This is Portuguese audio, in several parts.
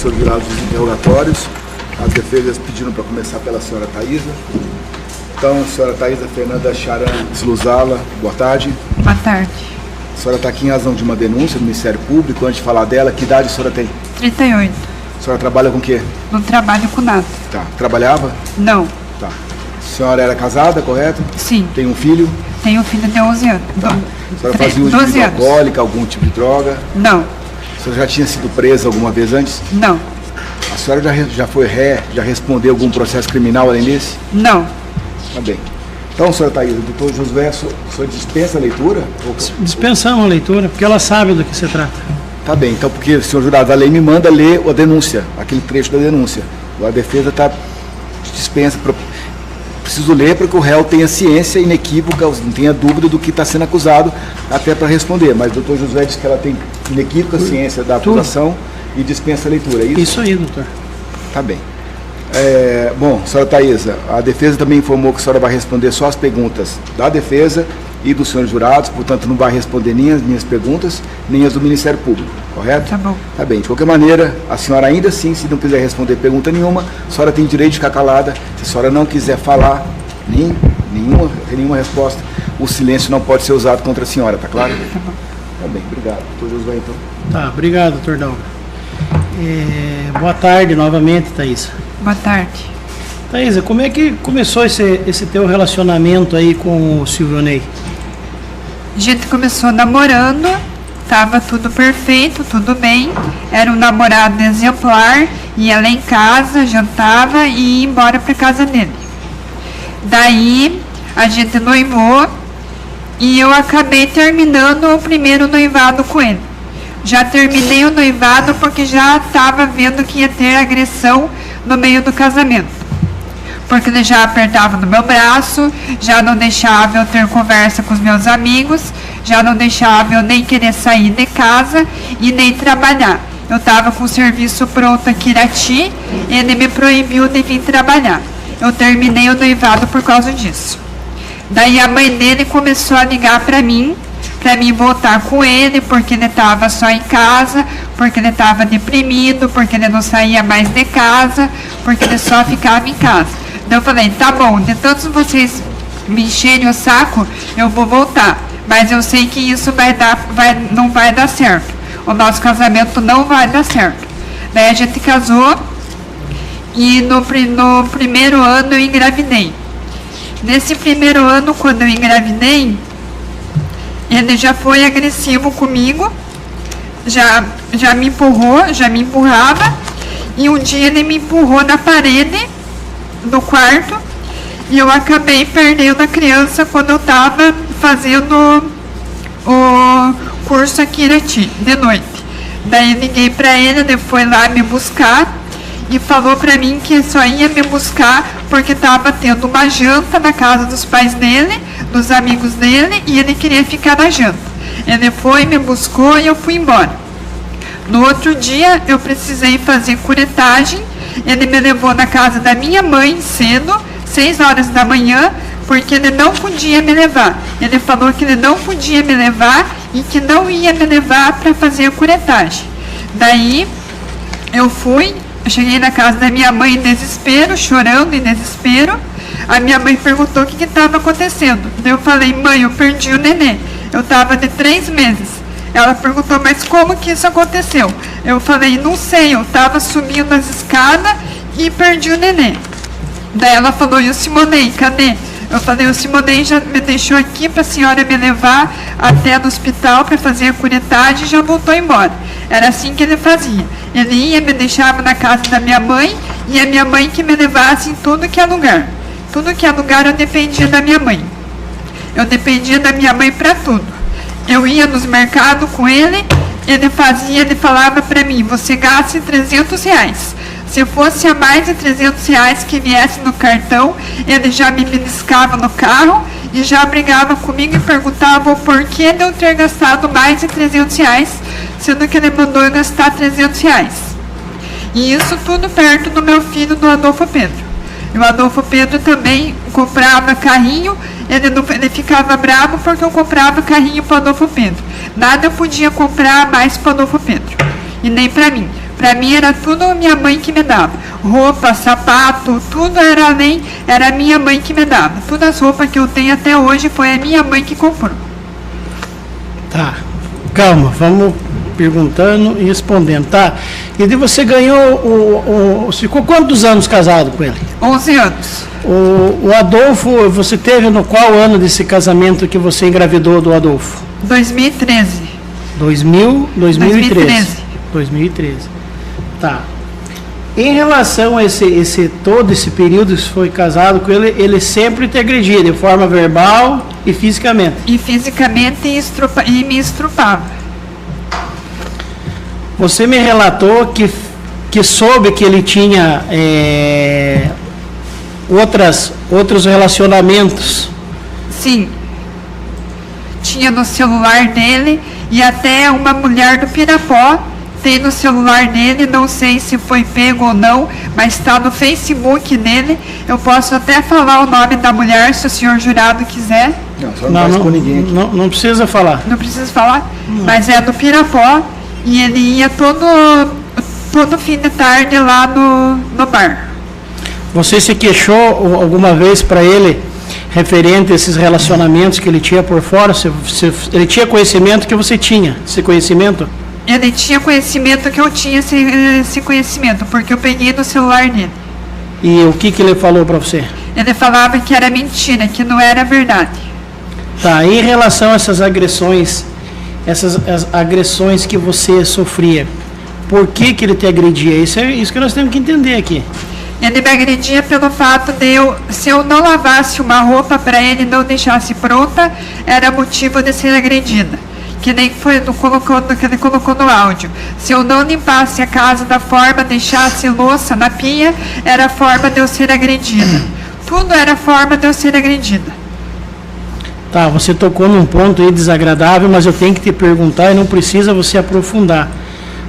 Virados dos interrogatórios, as defesas pediram para começar pela senhora Thaisa. Então, senhora Thaisa Fernanda Charan Sluzala, boa tarde. Boa tarde. A senhora está aqui em razão de uma denúncia do Ministério Público. Antes de falar dela, que idade a senhora tem? 38. A senhora trabalha com o quê? Não trabalho com nada. Tá. Trabalhava? Não. Tá. A senhora era casada, correto? Sim. Tem um filho? Tenho um filho de 11 anos. Tá. A senhora fazia uso de bebida alcoólica, algum tipo de droga? Não. A senhora já tinha sido presa alguma vez antes? Não. A senhora já foi ré, já respondeu algum processo criminal além desse? Não. Tá bem. Então, senhora Thaisa, doutor Josué, o senhor dispensa a leitura? Dispensamos a leitura, porque ela sabe do que se trata. Tá bem, então porque o senhor jurado, a lei me manda ler a denúncia, aquele trecho da denúncia. A defesa dispensa, preciso ler para que o réu tenha ciência inequívoca, não tenha dúvida do que está sendo acusado, até para responder. Mas o doutor Josué diz que ela tem inequívoca ciência da acusação e dispensa a leitura, é isso? Isso aí, doutor. Tá bem. Bom, senhora Thaisa, a defesa também informou que a senhora vai responder só as perguntas da defesa e dos senhores jurados, portanto não vai responder nem as minhas perguntas, nem as do Ministério Público, correto? Tá bom. Tá bem, de qualquer maneira, a senhora ainda assim, se não quiser responder pergunta nenhuma, a senhora tem direito de ficar calada. Se a senhora não quiser falar nenhuma resposta, o silêncio não pode ser usado contra a senhora, tá claro? Tá bom. Tá bem, obrigado. Doutor Josué, então. Tá, obrigado, doutor Dalma. Boa tarde novamente, Thaisa. Boa tarde. Thaisa, como é que começou esse teu relacionamento aí com o Silvionei? A gente começou namorando, tava tudo perfeito, tudo bem. Era um namorado exemplar, ia lá em casa, jantava e ia embora para casa dele. Daí a gente noivou e eu acabei terminando o primeiro noivado com ele. Já terminei o noivado porque já estava vendo que ia ter agressão no meio do casamento. Porque ele já apertava no meu braço, já não deixava eu ter conversa com os meus amigos, já não deixava eu nem querer sair de casa e nem trabalhar. Eu estava com o serviço pronto aqui em Irati, ele me proibiu de vir trabalhar. Eu terminei o noivado por causa disso. Daí a mãe dele começou a ligar para mim voltar com ele, porque ele estava só em casa, porque ele estava deprimido, porque ele não saía mais de casa, porque ele só ficava em casa. Então eu falei, tá bom, de todos vocês me encherem o saco, eu vou voltar. Mas eu sei que isso não vai dar certo. O nosso casamento não vai dar certo. Daí a gente casou e no primeiro ano eu engravidei. Nesse primeiro ano, quando eu engravidei, ele já foi agressivo comigo, já me empurrou, já me empurrava, e um dia ele me empurrou na parede do quarto e eu acabei perdendo a criança quando eu estava fazendo o curso aqui em Irati, de noite. Daí liguei para ele foi lá me buscar e falou para mim que só ia me buscar porque estava tendo uma janta na casa dos pais dele, dos amigos dele, e ele queria ficar na janta. Ele foi, me buscou e eu fui embora. No outro dia eu precisei fazer curetagem, ele me levou na casa da minha mãe cedo, 6 horas da manhã, porque ele não podia me levar. Ele falou que ele não podia me levar e que não ia me levar para fazer a curetagem. Daí eu cheguei na casa da minha mãe em desespero, chorando em desespero. A minha mãe perguntou o que estava acontecendo. Daí eu falei, mãe, eu perdi o nenê. Eu estava de 3 meses. Ela perguntou, mas como que isso aconteceu? Eu falei, não sei, eu estava subindo as escadas e perdi o nenê. Daí ela falou, e o Simonei, cadê? Eu falei, o Simonei já me deixou aqui para a senhora me levar até no hospital para fazer a curetagem e já voltou embora. Era assim que ele fazia. Ele ia, me deixava na casa da minha mãe e a minha mãe que me levasse em tudo que é lugar. Tudo que é lugar eu dependia da minha mãe. Eu dependia da minha mãe para tudo. Eu ia nos mercados com ele, ele falava para mim, você gasta R$300. Se fosse a mais de R$300 que viesse no cartão, ele já me beliscava no carro e já brigava comigo e perguntava o porquê de eu ter gastado mais de R$300, sendo que ele mandou eu gastar R$300. E isso tudo perto do meu filho, do Adolfo Pedro. E o Adolfo Pedro também comprava carrinho, ele ficava bravo porque eu comprava carrinho para o Adolfo Pedro. Nada eu podia comprar mais para o Adolfo Pedro, e nem para mim. Para mim era tudo minha mãe que me dava. Roupa, sapato, tudo era minha mãe que me dava. Todas as roupas que eu tenho até hoje foi a minha mãe que comprou. Tá, calma, vamos perguntando e respondendo, tá? E daí você ganhou ficou quantos anos casado com ele? 11 anos. O Adolfo, você teve no qual ano desse casamento que você engravidou do Adolfo? 2013. 2013. Tá. Em relação a todo esse período que você foi casado com ele, ele sempre te agredia de forma verbal e fisicamente? E fisicamente e me estrupava. Você me relatou que soube que ele tinha outros relacionamentos. Sim. Tinha no celular dele e até uma mulher do Pirapó tem no celular dele, não sei se foi pego ou não, mas está no Facebook dele. Eu posso até falar o nome da mulher, se o senhor jurado quiser. Não, só não faz com ninguém aqui. Não precisa falar. Não precisa falar, mas é do Pirapó e ele ia todo fim de tarde lá no bar. Você se queixou alguma vez para ele referente a esses relacionamentos que ele tinha por fora? Ele tinha conhecimento que você tinha, esse conhecimento? Ele tinha conhecimento que eu tinha esse conhecimento, porque eu peguei do celular dele. E o que ele falou para você? Ele falava que era mentira, que não era verdade. Tá, em relação a essas agressões que você sofria, por que ele te agredia? Isso que nós temos que entender aqui. Ele me agredia pelo fato de se eu não lavasse uma roupa para ele e não deixasse pronta, era motivo de ser agredida. Que nem foi que ele colocou no áudio. Se eu não limpasse a casa da forma, deixasse louça na pia, era forma de eu ser agredida. Tudo era forma de eu ser agredida. Tá, você tocou num ponto aí desagradável, mas eu tenho que te perguntar e não precisa você aprofundar.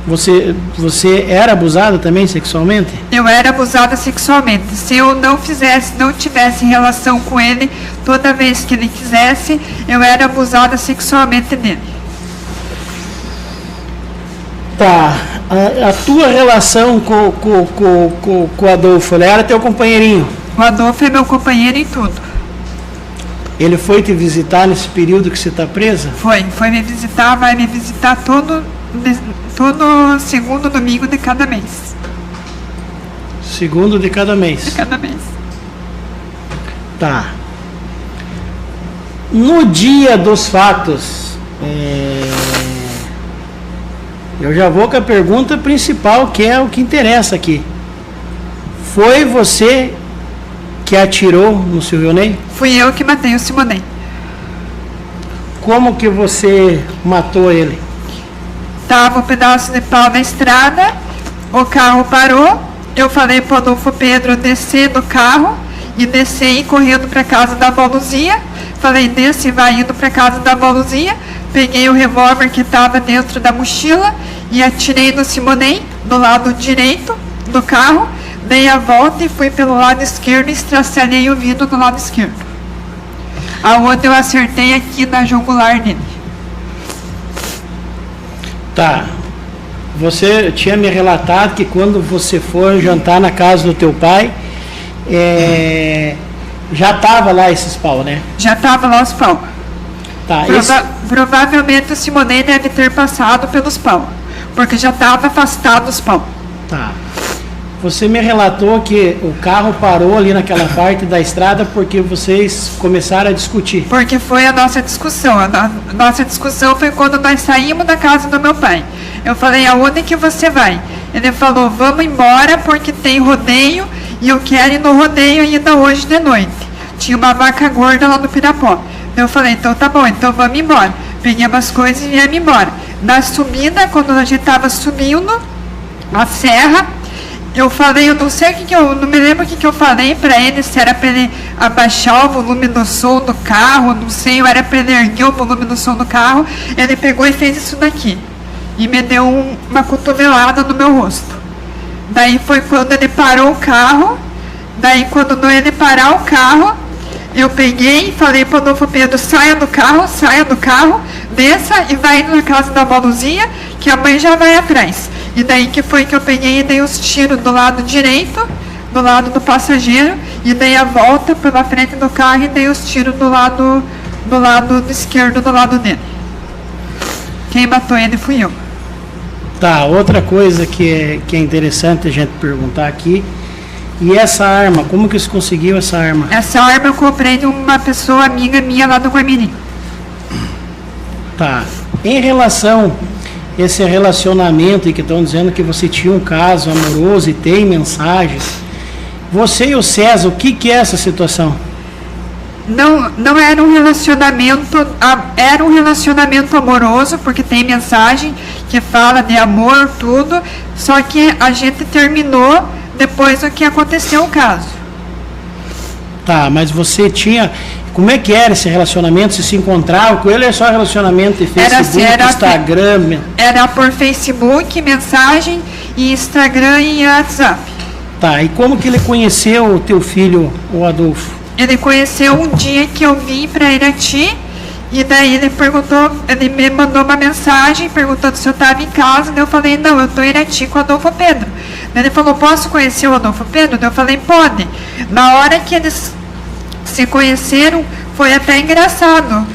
Você era abusada também sexualmente? Eu era abusada sexualmente. Se eu não tivesse relação com ele, toda vez que ele quisesse, eu era abusada sexualmente dele. Tá, a tua relação com o Adolfo, ele era teu companheirinho? O Adolfo é meu companheiro em tudo. Ele foi te visitar nesse período que você está presa? Foi me visitar, vai me visitar todo segundo domingo de cada mês. Segundo de cada mês? De cada mês. Tá. No dia dos fatos, eu já vou com a pergunta principal, que é o que interessa aqui. Foi você que atirou no Silvionei? Fui eu que matei o Simonei. Como que você matou ele? Tava um pedaço de pau na estrada, o carro parou, eu falei pro Adolfo Pedro descer do carro e descer e ir correndo para casa da avó Luzia. Falei, desce e vai indo para casa da avó Luzia. Peguei o revólver que estava dentro da mochila e atirei no Simonei, do lado direito do carro, dei a volta e fui pelo lado esquerdo e estraçalhei o vidro do lado esquerdo. A outra eu acertei aqui na jugular dele. Tá. Você tinha me relatado que quando você foi jantar na casa do teu pai, já tava lá esses pau, né? Já tava lá os pau. Tá, provavelmente o Simonei deve ter passado pelos pau, porque já estava afastado os pau. Tá. Você me relatou que o carro parou ali naquela parte da estrada porque vocês começaram a discutir. Porque foi a nossa discussão. A nossa discussão foi quando nós saímos da casa do meu pai. Eu falei, aonde que você vai? Ele falou, vamos embora porque tem rodeio e eu quero ir no rodeio ainda hoje de noite. Tinha uma vaca gorda lá no Pirapó. Eu falei, então tá bom, então vamos embora. Peguei umas coisas e viemos embora. Na subida, quando a gente estava subindo a serra, eu falei, eu não sei eu não me lembro o que eu falei para ele, se era para ele abaixar o volume do som do carro, não sei, ou era para ele erguer o volume do som do carro. Ele pegou e fez isso daqui. E me deu uma cotovelada no meu rosto. Daí foi quando ele parou o carro. Daí quando ele parar o carro, eu peguei e falei para o Adolfo Pedro, saia do carro, desça e vai indo na casa da avó Luzia, que a mãe já vai atrás. E daí que foi que eu peguei e dei os tiros do lado direito, do lado do passageiro, e dei a volta pela frente do carro e dei os tiros do lado esquerdo, do lado dele. Quem matou ele fui eu. Tá, outra coisa que é interessante a gente perguntar aqui, e essa arma, como que você conseguiu essa arma? Essa arma eu comprei de uma pessoa amiga minha lá do Guamirim. Tá, em relação a esse relacionamento e que estão dizendo que você tinha um caso amoroso e tem mensagens, você e o César, o que é essa situação? Não era um relacionamento, era um relacionamento amoroso, porque tem mensagem que fala de amor, tudo, só que a gente terminou depois do que aconteceu o caso. Tá, mas você tinha, como é que era esse relacionamento? Você se encontrava com ele ou é só relacionamento de Facebook, Instagram? Era por Facebook, mensagem, e Instagram e WhatsApp. Tá, e como que ele conheceu o teu filho, o Adolfo? Ele conheceu um dia que eu vim para Irati, e daí ele me mandou uma mensagem perguntando se eu estava em casa, daí eu falei, não, eu estou em Irati com o Adolfo Pedro. Daí ele falou, posso conhecer o Adolfo Pedro? Daí eu falei, pode. Na hora que eles se conheceram, foi até engraçado.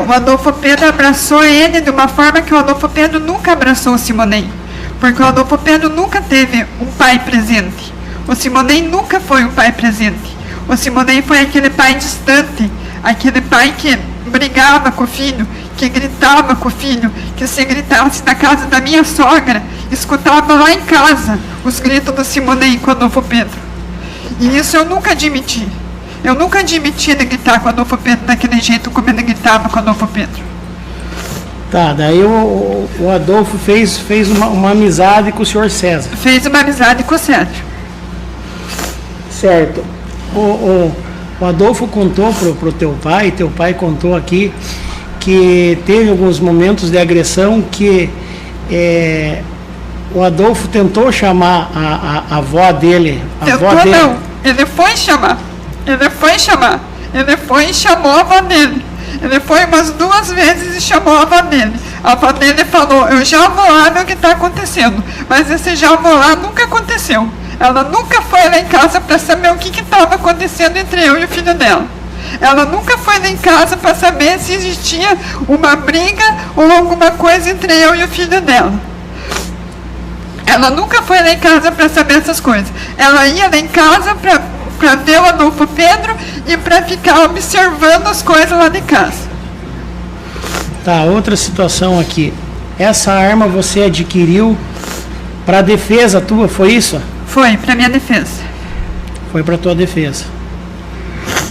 O Adolfo Pedro abraçou ele de uma forma que o Adolfo Pedro nunca abraçou o Simonei, porque o Adolfo Pedro nunca teve um pai presente. O Simonei nunca foi um pai presente. O Simonei foi aquele pai distante, aquele pai que brigava com o filho, que gritava com o filho, que se gritasse na casa da minha sogra, escutava lá em casa os gritos do Simonei com o Adolfo Pedro. E isso eu nunca admiti. Eu nunca admiti de gritar com o Adolfo Pedro daquele jeito como ele gritava com o Adolfo Pedro. Tá, daí o Adolfo fez uma amizade com o senhor César. Fez uma amizade com o Sérgio. Certo. O Adolfo contou pro teu pai contou aqui que teve alguns momentos de agressão que o Adolfo tentou chamar a avó dele. Não, ele foi chamar. Ele foi e chamou a avó dele. Ele foi umas 2 vezes e chamou a avó dele. A avó dele falou, eu já vou lá ver o que está acontecendo. Mas esse já vou lá nunca aconteceu. Ela nunca foi lá em casa para saber o que estava acontecendo entre eu e o filho dela. Ela nunca foi lá em casa para saber se existia uma briga ou alguma coisa entre eu e o filho dela. Ela nunca foi lá em casa para saber essas coisas. Ela ia lá em casa para ver o Adolfo Pedro e para ficar observando as coisas lá de casa. Tá, outra situação aqui. Essa arma você adquiriu para defesa tua, foi isso? Foi, para minha defesa. Foi para tua defesa.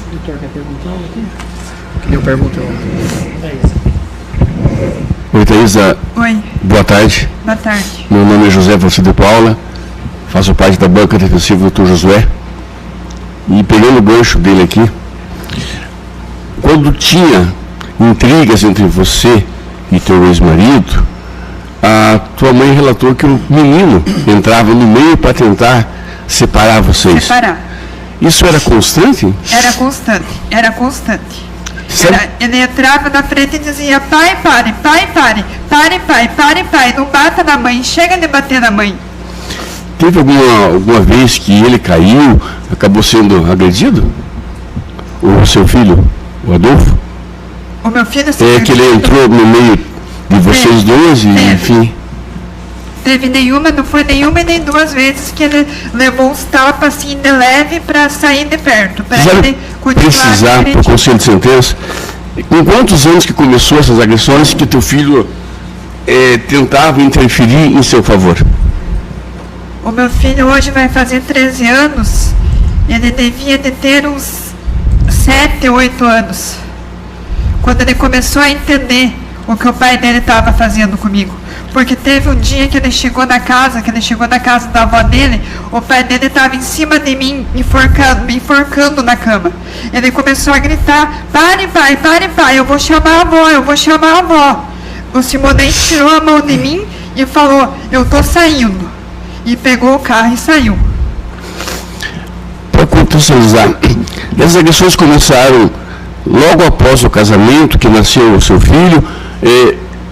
O doutor quer perguntar algo aqui? Que eu perguntei. Oi, Thaisa. Oi. Boa tarde. Boa tarde. Meu nome é José Francisco de Paula, faço parte da banca defensiva do Dr. Josué. E pegando o gancho dele aqui, quando tinha intrigas entre você e teu ex-marido, a tua mãe relatou que o menino entrava no meio para tentar separar vocês. Separar. Isso era constante? Era constante. Sabe? Ele entrava na frente e dizia, pai, pare, não bata na mãe, chega de bater na mãe. Teve alguma vez que ele caiu, acabou sendo agredido? O seu filho, o Adolfo? O meu filho... Que ele entrou no meio de vocês dois e, enfim... Não foi nenhuma e nem 2 vezes que ele levou uns tapas assim de leve para sair de perto. Para ele precisar, por conselho de sentença, com quantos anos que começou essas agressões que teu filho tentava interferir em seu favor? O meu filho hoje vai fazer 13 anos, ele devia de ter uns 7, 8 anos, quando ele começou a entender o que o pai dele estava fazendo comigo. Porque teve um dia que ele chegou na casa da avó dele, o pai dele estava em cima de mim, me enforcando na cama. Ele começou a gritar, pare pai, eu vou chamar a avó. O Simonei tirou a mão de mim e falou, eu tô saindo. E pegou o carro e saiu. Para contextualizar, essas agressões começaram logo após o casamento que nasceu o seu filho.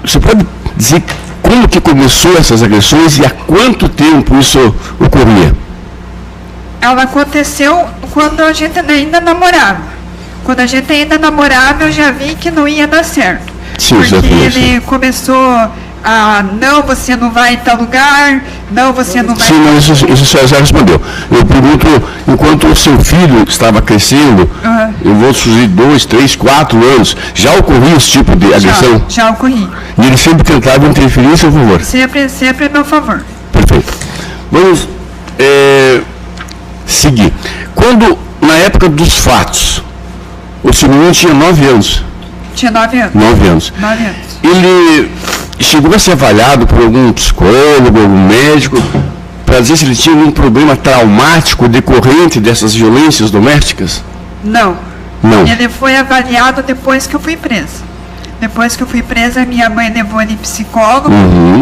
Você pode dizer como que começou essas agressões e há quanto tempo isso ocorria? Ela aconteceu quando a gente ainda namorava. Quando a gente ainda namorava, eu já vi que não ia dar certo. Sim, porque já conheço. ele começou a, não, você não vai em tal lugar, não, você não vai... Sim, mas isso já respondeu. Eu pergunto, enquanto o seu filho estava crescendo, eu vou surgir 2, 3, 4 anos, já ocorria esse tipo de agressão? Já ocorria. E ele sempre tentava interferir em seu favor? Sempre a meu favor. Perfeito. Vamos seguir. Quando, na época dos fatos, o seu menino tinha 9 anos. Tinha 9 anos. 9 anos. 9 anos. Ele chegou a ser avaliado por algum psicólogo, algum médico, para dizer se ele tinha algum problema traumático decorrente dessas violências domésticas? Não. Não. Ele foi avaliado depois que eu fui presa. Depois que eu fui presa, minha mãe levou ele psicólogo,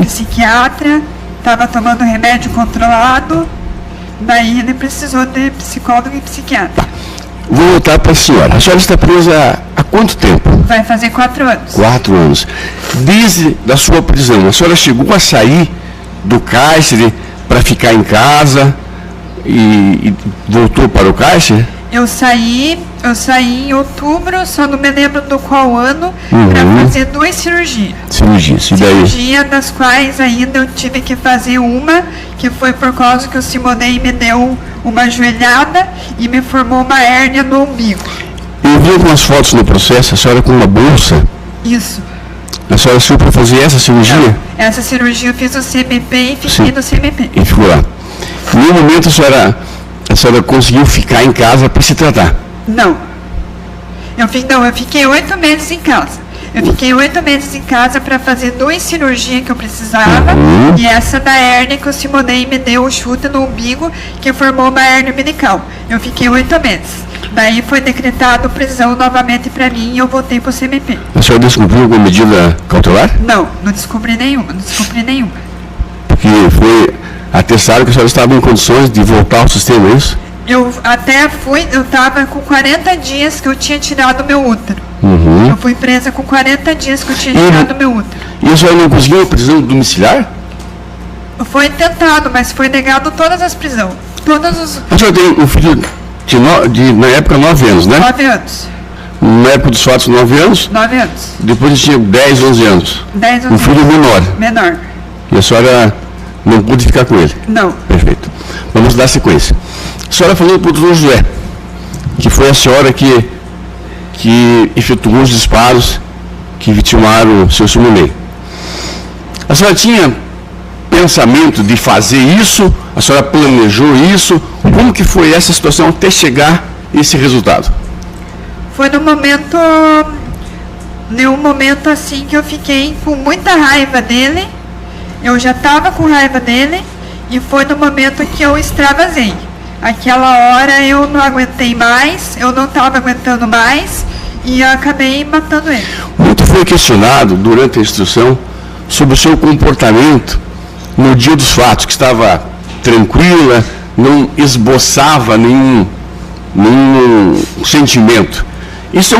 psiquiatra, estava tomando remédio controlado, daí ele precisou de psicólogo e psiquiatra. Vou voltar para a senhora. A senhora está presa há quanto tempo? Vai fazer 4 anos. 4 anos. Desde a sua prisão, a senhora chegou a sair do cárcere para ficar em casa e voltou para o cárcere? Eu saí em outubro, só não me lembro do qual ano, para fazer 2 cirurgias. Cirurgias, e daí? Cirurgia das quais ainda eu tive que fazer uma, que foi por causa que o Simonei me deu uma joelhada e me formou uma hérnia no umbigo. Eu vi algumas fotos no processo, a senhora com uma bolsa. Isso. A senhora saiu para fazer essa cirurgia? Não, essa cirurgia eu fiz no CMP e fiquei no CMP. E ficou lá. Em nenhum momento a senhora conseguiu ficar em casa para se tratar? Não. Eu fiquei 8 meses em casa. Eu fiquei 8 meses em casa para fazer 2 cirurgias que eu precisava. E essa da hérnia que o Simonei me deu o chute no umbigo, que formou uma hérnia umbilical. Eu fiquei 8 meses. Daí foi decretado prisão novamente para mim e eu voltei para o CMP. A senhora descobriu alguma medida cautelar? Não descobri nenhuma. Porque foi atestado que a senhora estava em condições de voltar ao sistema, é isso? Eu estava com 40 dias que eu tinha tirado o meu útero. Eu fui presa com 40 dias que eu tinha tirado o meu útero. E a senhora não conseguiu a prisão domiciliar? Foi tentado, mas foi negado todas as prisões. A senhora tem um filho na época, 9 anos, né? 9 anos. Na época dos fatos, 9 anos? 9 anos. Depois ele tinha 10, 11 anos. 10, 11 um filho anos. menor. E a senhora não pôde ficar com ele? Não. Perfeito. Vamos dar sequência. A senhora falou para o doutor José, que foi a senhora que efetuou os disparos que vitimaram o seu Simonei. A senhora tinha pensamento de fazer isso? A senhora planejou isso? Como que foi essa situação até chegar esse resultado? Foi num momento assim que eu fiquei com muita raiva dele. Eu já estava com raiva dele e foi no momento que eu extravasei. Aquela hora eu não aguentei mais, eu não estava aguentando mais e eu acabei matando ele. Muito foi questionado durante a instrução sobre o seu comportamento no dia dos fatos, que estava tranquila, não esboçava nenhum sentimento. Isso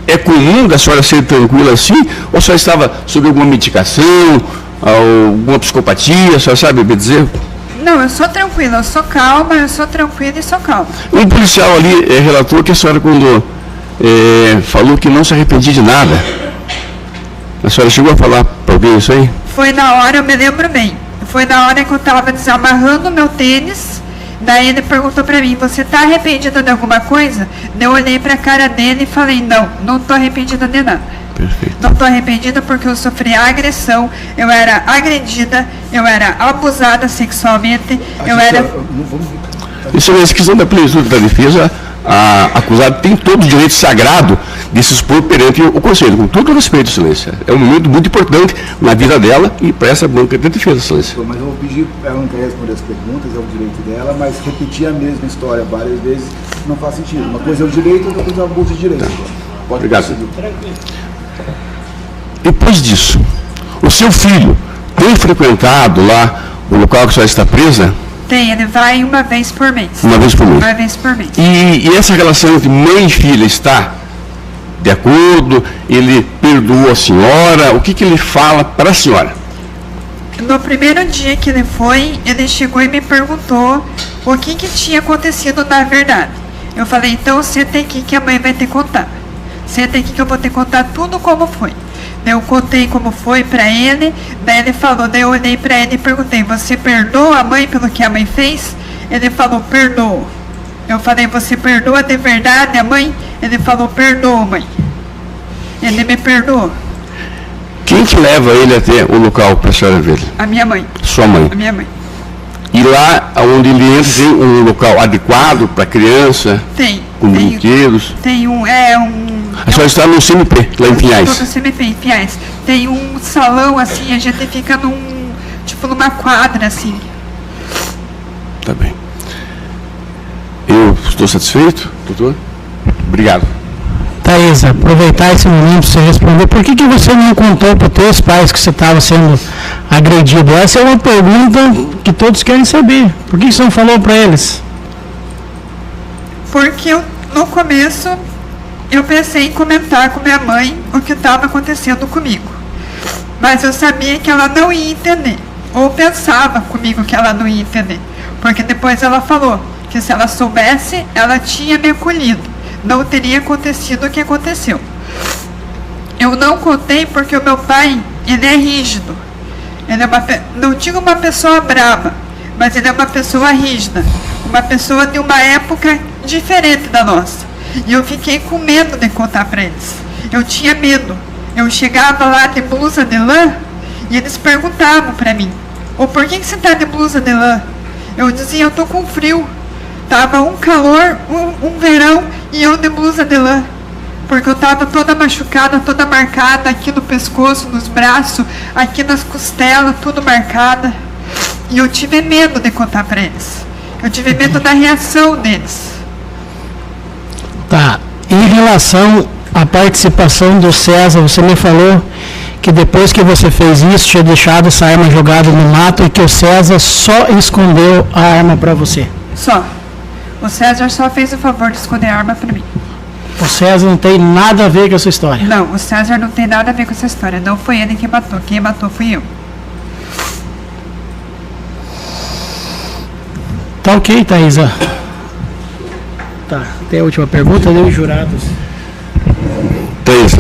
é comum da senhora ser tranquila assim? Ou a senhora estava sob alguma medicação, alguma psicopatia, a senhora sabe me dizer? Não, eu sou tranquila, eu sou calma, eu sou tranquila e sou calma. Um policial ali relatou que a senhora, quando falou que não se arrependia de nada, a senhora chegou a falar para alguém isso aí? Foi na hora, eu me lembro bem, foi na hora que eu estava desamarrando o meu tênis, daí ele perguntou para mim, você está arrependida de alguma coisa? Eu olhei para a cara dele e falei, não estou arrependida de nada. Perfeito. Não estou arrependida porque eu sofri agressão, eu era agredida, eu era abusada sexualmente, Isso é uma questão da plenitude da defesa. A acusada tem todo o direito sagrado de se expor perante o Conselho, com todo o respeito, excelência. É um momento muito importante na vida dela e para essa banca de defesa, excelência. Mas eu vou pedir, ela não quer responder as perguntas, é o direito dela, mas repetir a mesma história várias vezes não faz sentido. Uma coisa é o direito, outra coisa é o abuso de direito. Tá. Pode Obrigado. prosseguir. Depois disso, o seu filho tem frequentado lá o local que a senhora está presa? Tem, ele vai uma vez por mês. Uma vez por mês. Uma vez por mês. E essa relação entre mãe e filha está de acordo? Ele perdoou a senhora? O que ele fala para a senhora? No primeiro dia que ele foi, ele chegou e me perguntou o que tinha acontecido na verdade. Eu falei, então senta aqui que a mãe vai te contar. Senta aqui que eu vou te contar tudo como foi. Daí eu contei como foi pra ele, daí ele falou, daí eu olhei pra ele e perguntei, você perdoa a mãe pelo que a mãe fez? Ele falou, perdoo. Eu falei, você perdoa de verdade a mãe? Ele falou, perdoo, mãe. Ele me perdoou. Quem que leva ele até o local para a senhora ver? A minha mãe. Sua mãe. A minha mãe. E lá onde ele entra tem um local adequado para criança? Tem. Com brinquedos? Tem A senhora está no CMP, lá em Pinhais? Estou no CMP, em Pinhais. Tem um salão assim, a gente fica numa quadra assim. Tá bem. Eu estou satisfeito, doutor? Obrigado. Thaisa, aproveitar esse momento para você responder, por que você não contou para os teus pais que você estava sendo agredido? Essa é uma pergunta que todos querem saber. Por que você não falou para eles? Porque no começo eu pensei em comentar com minha mãe o que estava acontecendo comigo. Mas eu sabia que ela não ia entender. Ou pensava comigo que ela não ia entender. Porque depois ela falou que se ela soubesse, ela tinha me acolhido. Não teria acontecido o que aconteceu. Eu não contei porque o meu pai, ele é rígido. Ele é não digo uma pessoa brava, mas ele é uma pessoa rígida. Uma pessoa de uma época diferente da nossa. E eu fiquei com medo de contar para eles. Eu tinha medo. Eu chegava lá de blusa de lã e eles perguntavam para mim, por que você está de blusa de lã? Eu dizia, eu estou com frio. Tava um calor, um verão, e eu de blusa de lã. Porque eu tava toda machucada, toda marcada, aqui no pescoço, nos braços, aqui nas costelas, tudo marcada. E eu tive medo de contar para eles. Eu tive medo da reação deles. Tá. Em relação à participação do César, você me falou que depois que você fez isso, tinha deixado essa arma jogada no mato e que o César só escondeu a arma para você. Só. O César só fez o favor de esconder a arma para mim. O César não tem nada a ver com essa história? Não, o César não tem nada a ver com essa história. Não foi ele que matou. Quem matou fui eu. Tá ok, Thaisa. Tá, tem a última pergunta, os jurados. Thaisa,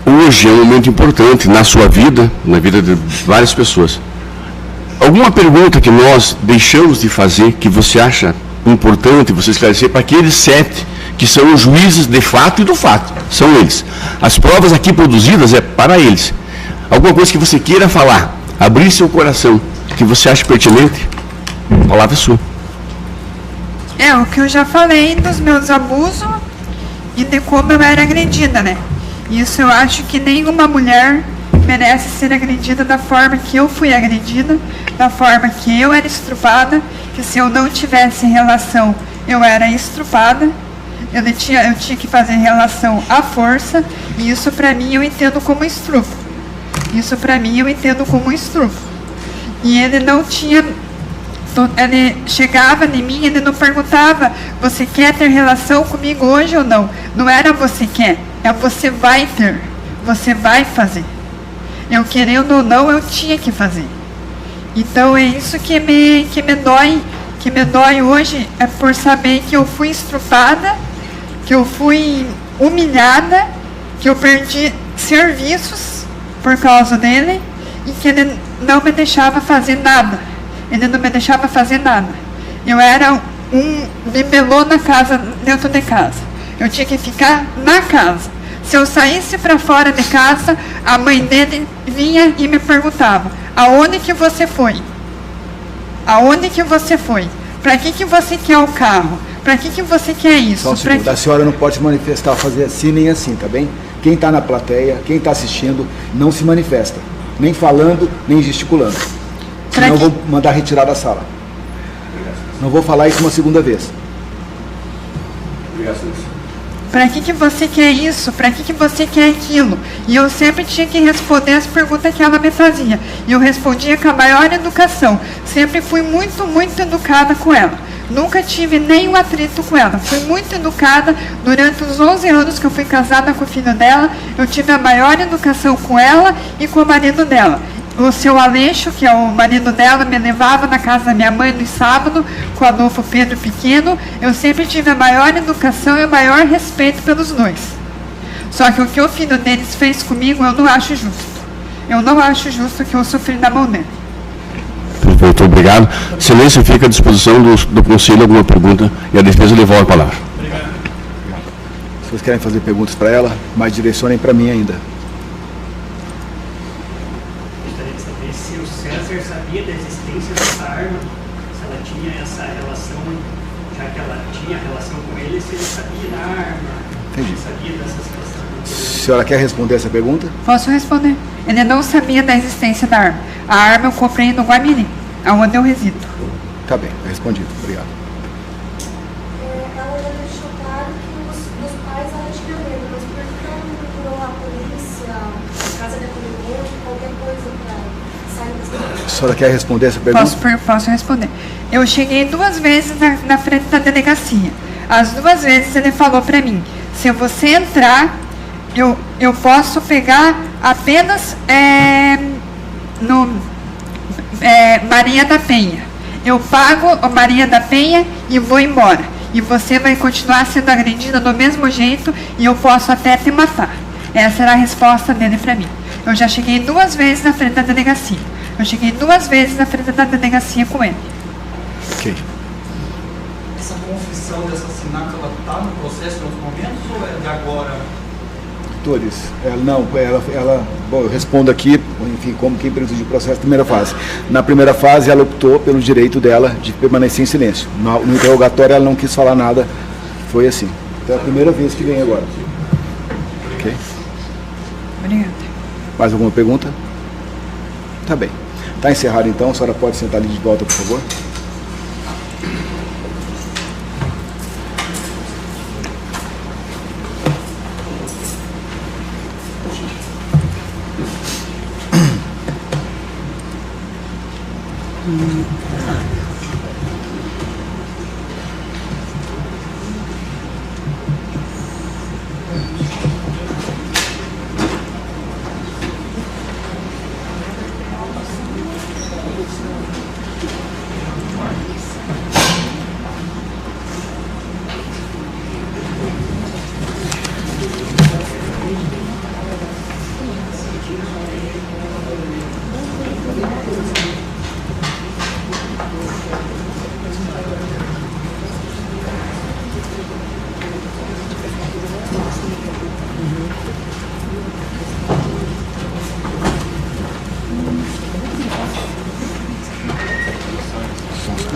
hoje é um momento importante na sua vida, na vida de várias pessoas. Alguma pergunta que nós deixamos de fazer, que você acha importante você esclarecer para aqueles 7 que são os juízes de fato e do fato, são eles. As provas aqui produzidas é para eles. Alguma coisa que você queira falar, abrir seu coração, que você acha pertinente, a palavra é sua. O que eu já falei dos meus abusos e de como eu era agredida, né? Isso eu acho que nenhuma mulher merece ser agredida da forma que eu fui agredida, da forma que eu era estrupada, que se eu não tivesse relação, eu era estrupada, eu tinha que fazer relação à força, e isso pra mim eu entendo como estrufo. Isso pra mim eu entendo como estrufo. E ele não tinha... Ele chegava em mim, ele não perguntava, você quer ter relação comigo hoje ou não? Não era você quer, é você vai ter, você vai fazer. Eu querendo ou não, eu tinha que fazer. Então é isso que me dói hoje, é por saber que eu fui estrufada, que eu fui humilhada, que eu perdi serviços por causa dele e que ele não me deixava fazer nada. Ele não me deixava fazer nada. Eu era um bibelô na casa, dentro de casa. Eu tinha que ficar na casa. Se eu saísse para fora de casa, a mãe dele vinha e me perguntava, aonde que você foi? Aonde que você foi? Para que você quer o carro? Para que você quer isso? Só um segundo, a senhora não pode se manifestar, fazer assim nem assim, tá bem? Quem está na plateia, quem está assistindo, não se manifesta. Nem falando, nem gesticulando. Senão eu vou mandar retirar da sala. Não vou falar isso uma segunda vez. Obrigado, senhor. Para que você quer isso? Para que você quer aquilo? E eu sempre tinha que responder as perguntas que ela me fazia. E eu respondia com a maior educação. Sempre fui muito, muito educada com ela. Nunca tive nenhum atrito com ela. Fui muito educada. Durante os 11 anos que eu fui casada com o filho dela, eu tive a maior educação com ela e com o marido dela. o seu Aleixo, que é o marido dela, me levava na casa da minha mãe no sábado, com o Adolfo Pedro pequeno. Eu sempre tive a maior educação e o maior respeito pelos dois. Só que o que o filho deles fez comigo, eu não acho justo. Eu não acho justo que eu sofri na mão dele. Perfeito, obrigado. Silêncio, fica à disposição do Conselho, alguma pergunta, e a defesa levou a palavra. Obrigado. Se vocês querem fazer perguntas para ela, mas direcionem para mim ainda. Se o César sabia da existência dessa arma, se ela tinha essa relação, já que ela tinha relação com ele, se ele sabia da arma, Entendi. se sabia dessa situação. A senhora quer responder essa pergunta? Posso responder? Ele não sabia da existência da arma. A arma eu comprei no Guamirim, aonde eu resido. Tá bem, tá respondido. Obrigado. Ela deixou claro que dos pais ela tinha medo, mas por que ela não procurou a polícia, a casa de acolhimento, qualquer coisa para sair dessa situação? A senhora quer responder essa pergunta? Posso responder. Eu cheguei 2 vezes na frente da delegacia. As 2 vezes ele falou para mim, se você entrar, eu posso pegar apenas Maria da Penha. Eu pago a Maria da Penha e vou embora. E você vai continuar sendo agredida do mesmo jeito e eu posso até te matar. Essa era a resposta dele para mim. Eu já cheguei 2 vezes na frente da delegacia. Eu cheguei 2 vezes na frente da delegacia com ele. Ok. Essa confissão de assassinato, ela está no processo nos momentos ou é de agora? Doutores, bom, eu respondo aqui, enfim, como quem presidiu o processo na primeira fase. Na primeira fase, ela optou pelo direito dela de permanecer em silêncio. No interrogatório, ela não quis falar nada, foi assim. Então é a primeira vez que vem agora. Ok? Obrigada. Mais alguma pergunta? Tá bem. Está encerrado então, a senhora pode sentar ali de volta, por favor.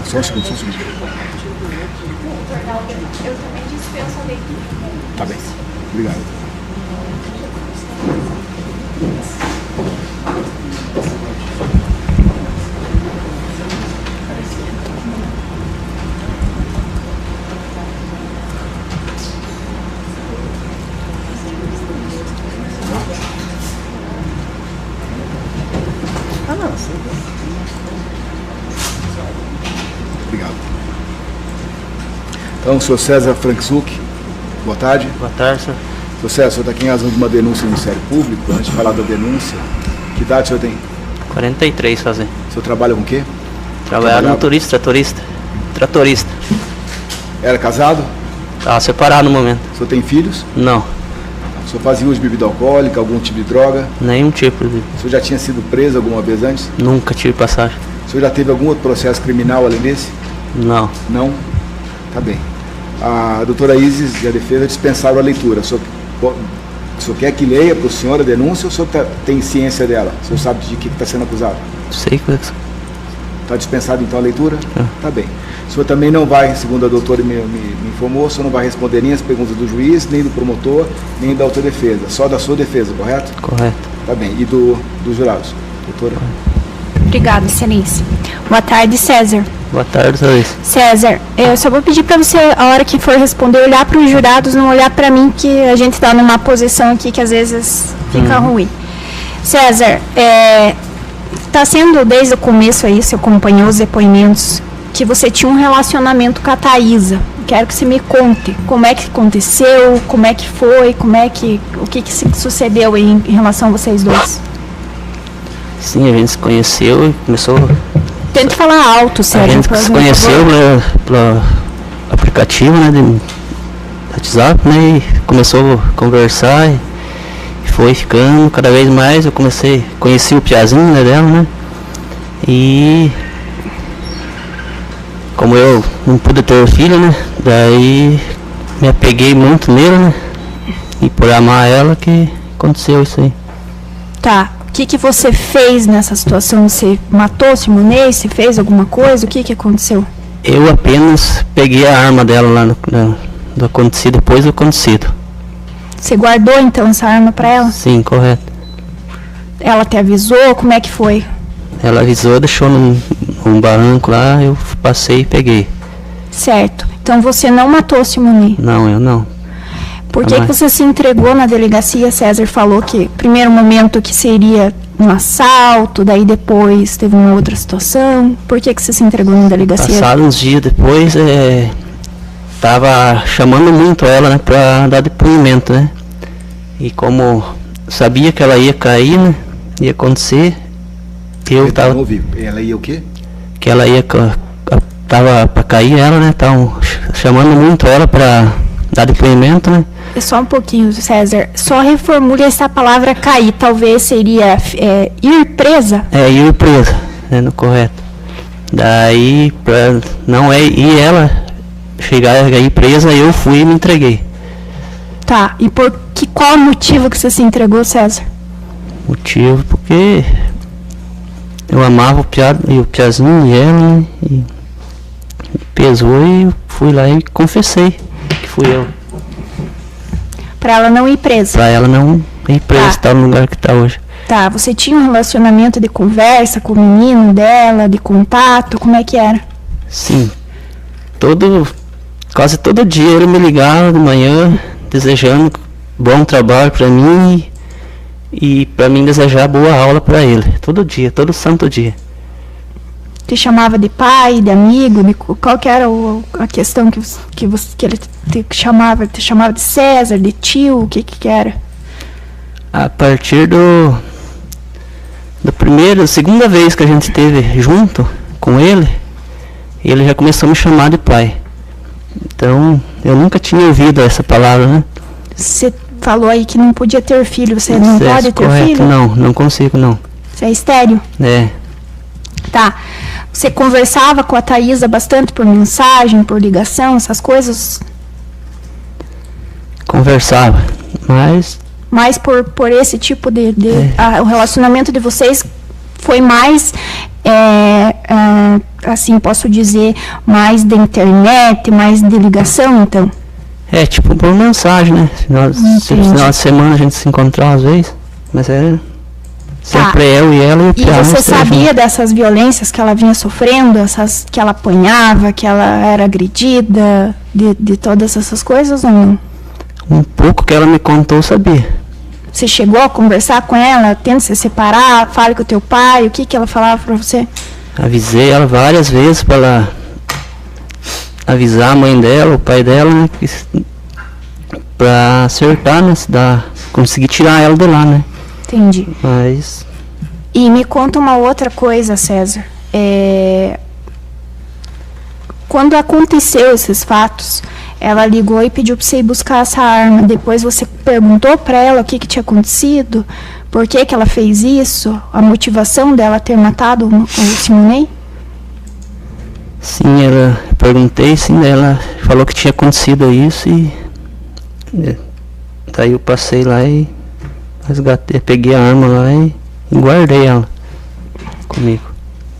Só um segundo. Eu também dispenso a leitura. Tá bem. Obrigado. Obrigado. Então, o senhor César Franczuk, boa tarde. Boa tarde, senhor. Senhor César, o senhor está aqui em razão de uma denúncia no Ministério Público. Antes de falar da denúncia, que idade o senhor tem? 43 fazer. O senhor trabalha com o quê? Trabalhava no tratorista. Era casado? Estava separado no momento. O senhor tem filhos? Não, O senhor fazia uso de bebida alcoólica, algum tipo de droga? nenhum tipo de... O senhor já tinha sido preso alguma vez antes? Nunca tive passagem. O senhor já teve algum outro processo criminal além desse? Não, Não? Tá bem. A doutora Isis e a defesa dispensaram a leitura. O senhor quer que leia para o senhor a denúncia ou o senhor tem ciência dela? O senhor sabe de que está sendo acusado? sei que... Está dispensado então a leitura? Tá bem. O senhor também não vai, segundo a doutora me informou, o senhor não vai responder nem as perguntas do juiz, nem do promotor, nem da autodefesa. Só da sua defesa, correto? Correto. Tá bem. E dos jurados? Doutora? Obrigada, excelência. Boa tarde, César. Boa tarde, Thaís. César, eu só vou pedir para você, a hora que for responder, olhar para os jurados, não olhar para mim, que a gente está numa posição aqui que às vezes fica ruim. César, está sendo desde o começo aí, você acompanhou os depoimentos, que você tinha um relacionamento com a Thaisa. Quero que você me conte como é que aconteceu, como é que foi, o que sucedeu aí em relação a vocês dois. Sim, a gente se conheceu e começou... Tente falar alto, A César. gente por se favor. conheceu pelo aplicativo, né, de WhatsApp, né, e começou a conversar e foi ficando cada vez mais. Eu conheci o piazinho, né, dela, né, e como eu não pude ter filho, né, daí me apeguei muito nele, né, e por amar ela que aconteceu isso aí. Tá. O que você fez nessa situação? Você matou Simonei? Você fez alguma coisa? O que aconteceu? Eu apenas peguei a arma dela lá do acontecido, depois do acontecido. Você guardou então essa arma pra ela? Sim, correto. Ela te avisou? Como é que foi? Ela avisou, deixou num barranco lá, eu passei e peguei. Certo. Então você não matou Simonei? Não, eu não. Por que você se entregou na delegacia? César falou que primeiro momento que seria um assalto, daí depois teve uma outra situação. Por que você se entregou na delegacia? Passados uns dias depois, tava chamando muito ela, né, pra dar depoimento, né. E como sabia que ela ia cair, né, ia acontecer, eu tava... Não ouvi. Ela ia o quê? Que ela ia... Tava pra cair ela, né, tavam chamando muito ela pra dar depoimento, né. Só um pouquinho, César. Só reformule essa palavra cair. Talvez seria ir presa? Ir presa, né, no correto. Daí, pra não ir ela chegar a ir presa, eu fui e me entreguei. Tá. E qual motivo que você se entregou, César? Motivo porque eu amava o piazinho e ela, né, e pesou e eu fui lá e confessei que fui eu. Pra ela não ir presa? Pra ela não ir presa, tá no lugar que tá hoje. Tá, você tinha um relacionamento de conversa com o menino dela, de contato, como é que era? Sim, quase todo dia ele me ligava de manhã, desejando bom trabalho pra mim e pra mim desejar boa aula pra ele, todo dia, todo santo dia. Te chamava de pai, de amigo, qual que era a questão que ele te chamava? Te chamava de César, de tio, o que era? A partir segunda vez que a gente esteve junto com ele já começou a me chamar de pai. Então, eu nunca tinha ouvido essa palavra, né? Você falou aí que não podia ter filho, você não pode ter correto, filho? Não consigo, não. Você é estéril? É. Tá. Você conversava com a Thaísa bastante por mensagem, por ligação, essas coisas? Conversava, mas... Mas por esse tipo o relacionamento de vocês foi mais, assim, posso dizer, mais da internet, mais de ligação, então? Tipo por mensagem, né? Final de semana a gente se encontrava às vezes, mas era... Sempre eu e ela e o Piá. E você sabia dessas violências que ela vinha sofrendo, que ela apanhava, que ela era agredida, de todas essas coisas ou não? Um pouco que ela me contou, eu sabia. Você chegou a conversar com ela, tenta se separar, fale com o teu pai, o que ela falava pra você? Avisei ela várias vezes pra ela avisar a mãe dela, o pai dela, né? Pra acertar, né? Conseguir tirar ela de lá, né? Entendi. Mas... E me conta uma outra coisa, César. Quando aconteceu esses fatos, ela ligou e pediu para você ir buscar essa arma. Depois você perguntou para ela o que tinha acontecido, por que ela fez isso, a motivação dela ter matado o Simonei? Sim, eu perguntei, sim, ela falou que tinha acontecido isso e... Daí eu passei lá e resgatei, peguei a arma lá e guardei ela comigo.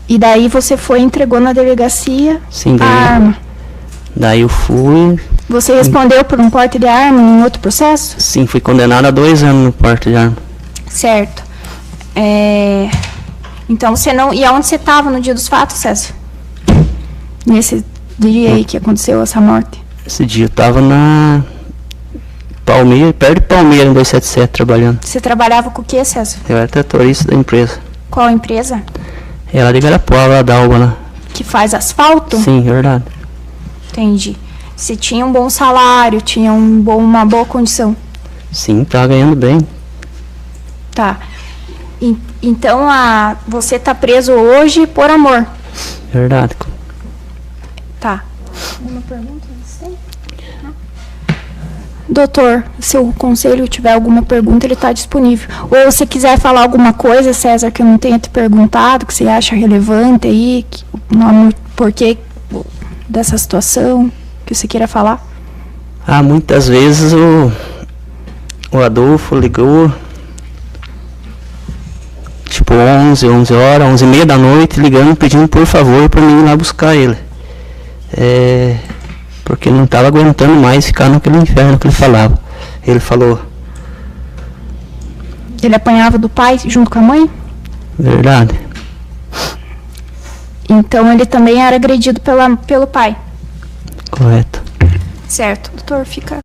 E daí você foi e entregou na delegacia a arma? Daí eu fui... Você respondeu por um porte de arma em outro processo? Sim, fui condenado a 2 anos no porte de arma. Certo. Então você não... E aonde você estava no dia dos fatos, César? Nesse dia aí que aconteceu essa morte? Esse dia eu estava na... Palmeira, perto de Palmeira, em 277, trabalhando. Você trabalhava com o que, César? Eu era tratorista da empresa. Qual empresa? Ela de Garapuava, da Alba lá. Que faz asfalto? Sim, verdade. Entendi. Você tinha um bom salário, tinha uma boa condição? Sim, tava ganhando bem. Tá. Então, você está preso hoje por amor. Verdade. Tá. Alguma pergunta? Não? Doutor, se o conselho tiver alguma pergunta, ele está disponível. Ou se quiser falar alguma coisa, César, que eu não tenha te perguntado, que você acha relevante aí, o porquê dessa situação, que você queira falar. Muitas vezes o Adolfo ligou, tipo 11 horas, 11h30 da noite, ligando, pedindo por favor para mim ir lá buscar ele. Porque ele não estava aguentando mais ficar naquele inferno que ele falava. Ele falou. Ele apanhava do pai junto com a mãe? Verdade. Então ele também era agredido pelo pai? Correto. Certo, doutor, fica...